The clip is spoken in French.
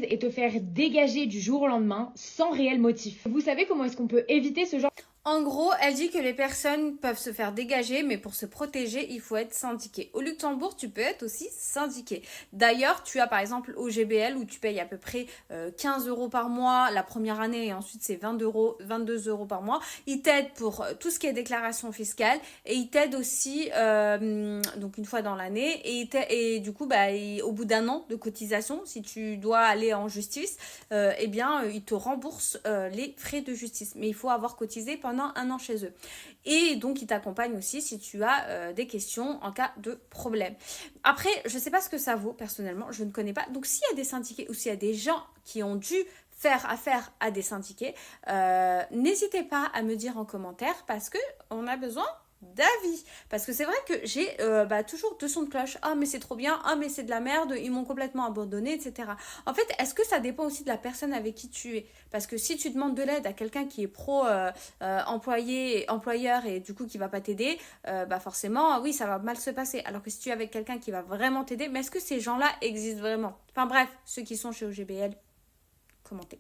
et te faire dégager du jour au lendemain sans réel motif. Vous savez comment est-ce qu'on peut éviter ce genre. En gros, elle dit que les personnes peuvent se faire dégager, mais pour se protéger, il faut être syndiqué. Au Luxembourg, tu peux être aussi syndiqué. D'ailleurs, tu as par exemple au GBL où tu payes à peu près 15 euros par mois la première année et ensuite c'est 22 euros par mois. Ils t'aident pour tout ce qui est déclaration fiscale et ils t'aident aussi donc une fois dans l'année et du coup au bout d'un an de cotisation, si tu dois aller en justice, eh bien ils te remboursent les frais de justice. Mais il faut avoir cotisé pendant un an chez eux. Et donc, ils t'accompagnent aussi si tu as des questions en cas de problème. Après, je ne sais pas ce que ça vaut, personnellement, je ne connais pas. Donc, s'il y a des syndiqués ou s'il y a des gens qui ont dû faire affaire à des syndiqués, n'hésitez pas à me dire en commentaire parce que on a besoin d'avis. Parce que c'est vrai que j'ai toujours deux sons de cloche. Ah, mais c'est trop bien. Ah, mais c'est de la merde. Ils m'ont complètement abandonné, etc. En fait, est-ce que ça dépend aussi de la personne avec qui tu es? Parce que si tu demandes de l'aide à quelqu'un qui est employeur et du coup qui va pas t'aider, forcément, oui, ça va mal se passer. Alors que si tu es avec quelqu'un qui va vraiment t'aider, mais est-ce que ces gens-là existent vraiment? Enfin bref, ceux qui sont chez OGBL, commentez.